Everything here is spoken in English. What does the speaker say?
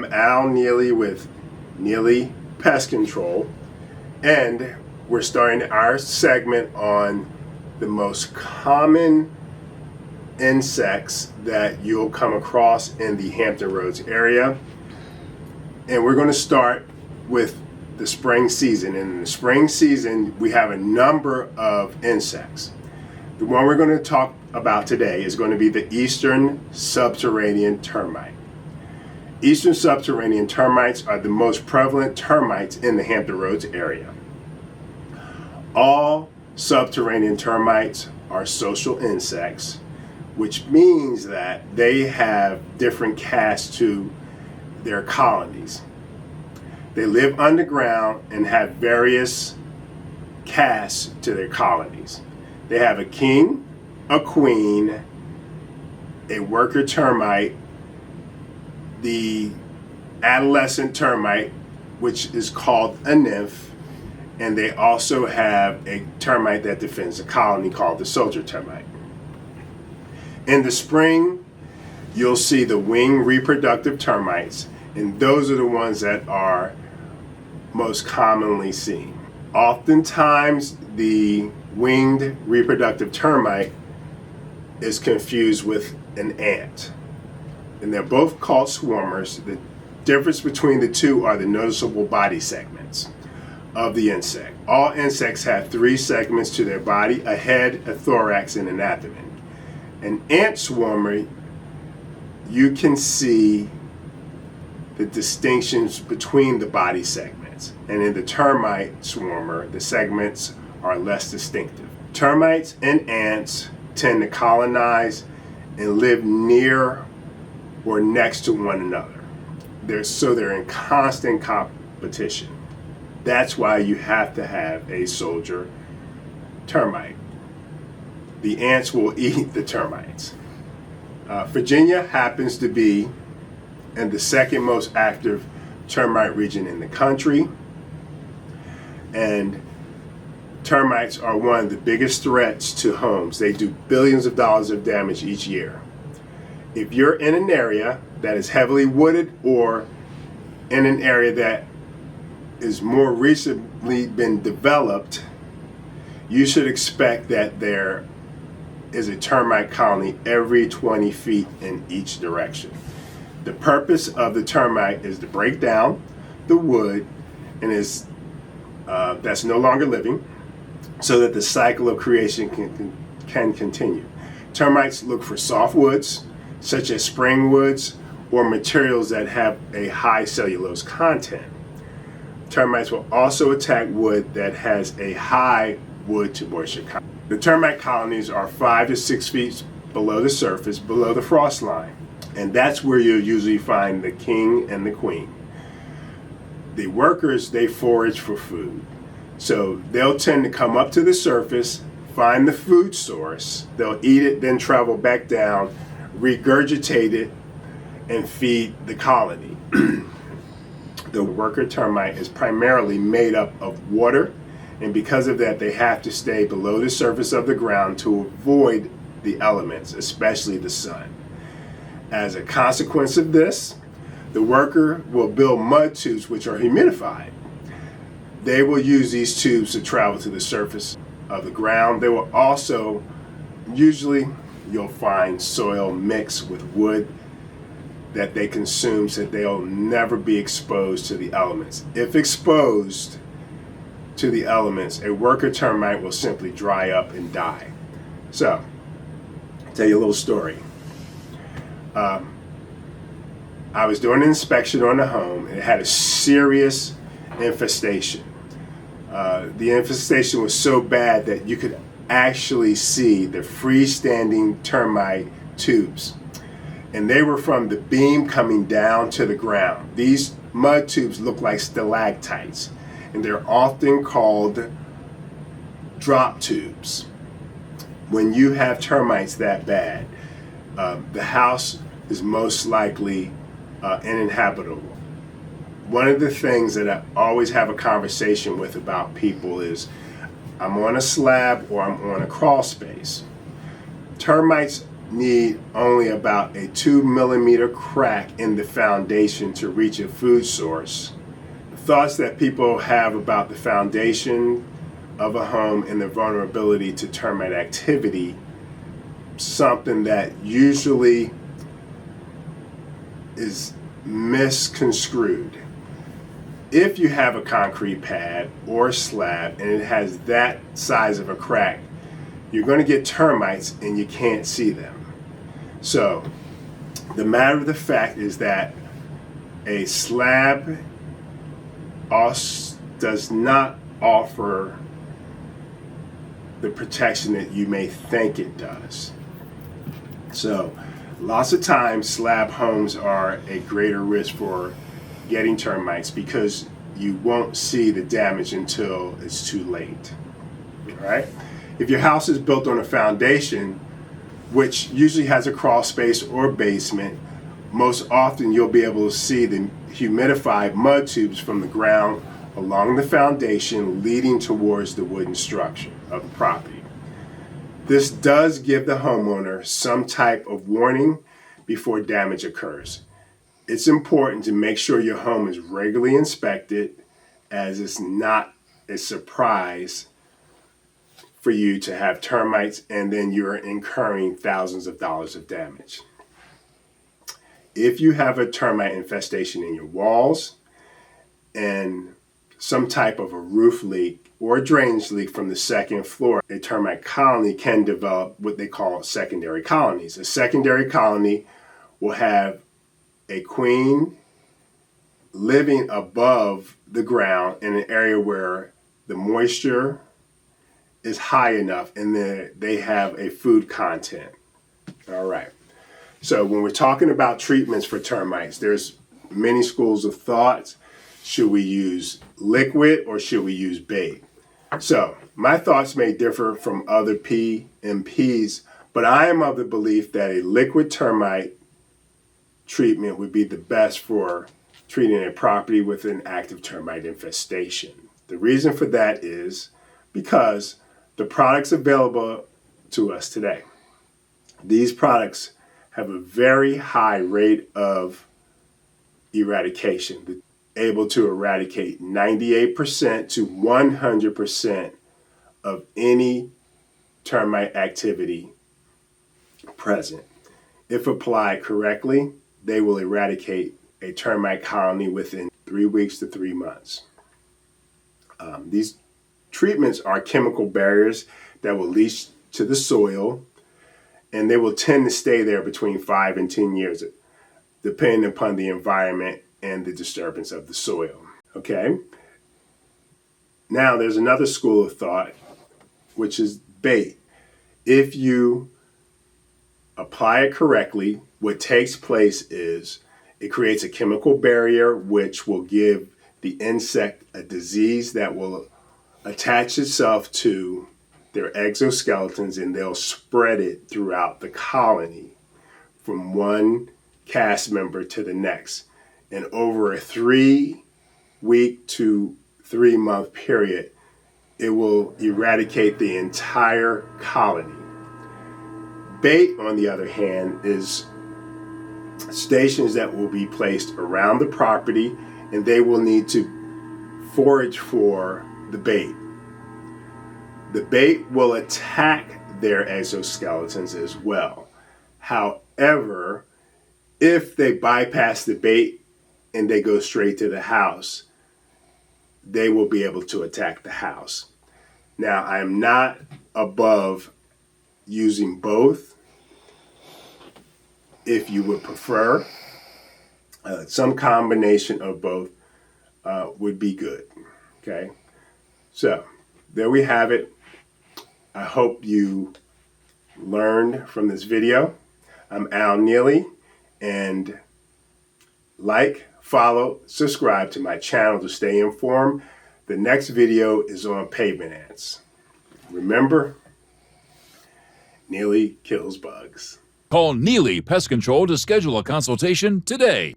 I'm Al Neely with Neely Pest Control, and we're starting our segment on the most common insects that you'll come across in the Hampton Roads area. And we're going to start with the spring season. And in the spring season, we have a number of insects. The one we're going to talk about today is going to be the eastern subterranean termite. Eastern subterranean termites are the most prevalent termites in the Hampton Roads area. All subterranean termites are social insects, which means that they have different castes to their colonies. They live underground and have various castes to their colonies. They have a king, a queen, a worker termite, the adolescent termite, which is called a nymph, and they also have a termite that defends the colony called the soldier termite. In the spring, you'll see the winged reproductive termites, and those are the ones that are most commonly seen. Oftentimes, the winged reproductive termite is confused with an ant. And they're both called swarmers. The difference between the two are the noticeable body segments of the insect. All insects have 3 segments to their body: a head, a thorax, and an abdomen. An ant swarmer, you can see the distinctions between the body segments. And in the termite swarmer, the segments are less distinctive. Termites and ants tend to colonize and live near or next to one another. They're in constant competition. That's why you have to have a soldier termite. The ants will eat the termites. Virginia happens to be in the second most active termite region in the country, and termites are one of the biggest threats to homes. They do billions of dollars of damage each year. If you're in an area that is heavily wooded or in an area that is more recently been developed, you should expect that there is a termite colony every 20 feet in each direction. The purpose of the termite is to break down the wood and that's no longer living, so that the cycle of creation can continue. Termites look for soft woods, such as spring woods, or materials that have a high cellulose content. Termites will also attack wood that has a high wood to moisture content. The termite colonies are 5 to 6 feet below the surface, below the frost line, and that's where you'll usually find the king and the queen. The workers, they forage for food. So they'll tend to come up to the surface, find the food source, they'll eat it, then travel back down, regurgitate it, and feed the colony. The worker termite is primarily made up of water, and because of that, they have to stay below the surface of the ground to avoid the elements, especially the sun. As a consequence of this, the worker will build mud tubes which are humidified. They will use these tubes to travel to the surface of the ground. They will also, usually you'll find soil mixed with wood that they consume, so that they'll never be exposed to the elements. If exposed to the elements, a worker termite will simply dry up and die. So, I'll tell you a little story. I was doing an inspection on the home, and it had a serious infestation. The infestation was so bad that you could actually see the freestanding termite tubes. And they were from the beam coming down to the ground. These mud tubes look like stalactites, and they're often called drop tubes. When you have termites that bad, the house is most likely uninhabitable. One of the things that I always have a conversation with about people is, I'm on a slab or I'm on a crawl space. Termites need only about a 2 millimeter crack in the foundation to reach a food source. The thoughts that people have about the foundation of a home and the vulnerability to termite activity, something that usually is misconstrued. If you have a concrete pad or slab and it has that size of a crack, you're going to get termites and you can't see them. So the matter of the fact is that a slab does not offer the protection that you may think it does. So lots of times slab homes are a greater risk for getting termites because you won't see the damage until it's too late. All right? If your house is built on a foundation, which usually has a crawl space or basement, most often you'll be able to see the humidified mud tubes from the ground along the foundation leading towards the wooden structure of the property. This does give the homeowner some type of warning before damage occurs. It's important to make sure your home is regularly inspected, as it's not a surprise for you to have termites and then you're incurring thousands of dollars of damage. If you have a termite infestation in your walls and some type of a roof leak or a drainage leak from the second floor, a termite colony can develop what they call secondary colonies. A secondary colony will have a queen living above the ground in an area where the moisture is high enough and they have a food content. All right. So when we're talking about treatments for termites, there's many schools of thought. Should we use liquid or should we use bait? So my thoughts may differ from other PMPs, but I am of the belief that a liquid termite treatment would be the best for treating a property with an active termite infestation. The reason for that is because the products available to us today, these products have a very high rate of eradication, able to eradicate 98% to 100% of any termite activity present. If applied correctly, they will eradicate a termite colony within 3 weeks to 3 months. These treatments are chemical barriers that will leach to the soil, and they will tend to stay there between 5 and 10 years, depending upon the environment and the disturbance of the soil. Okay? Now, there's another school of thought, which is bait. If you apply it correctly, what takes place is it creates a chemical barrier which will give the insect a disease that will attach itself to their exoskeletons, and they'll spread it throughout the colony from one cast member to the next. And over a 3-week to 3-month period, it will eradicate the entire colony. Bait, on the other hand, is stations that will be placed around the property, and they will need to forage for the bait. The bait will attack their exoskeletons as well. However, if they bypass the bait and they go straight to the house, they will be able to attack the house. Now, I'm not above using both. If you would prefer, some combination of both would be good. Okay, so there we have it. I hope you learned from this video. I'm Al Neely, and like, follow, subscribe to my channel to stay informed. The next video is on pavement ants. Remember, Neely kills bugs. Call Neely Pest Control to schedule a consultation today.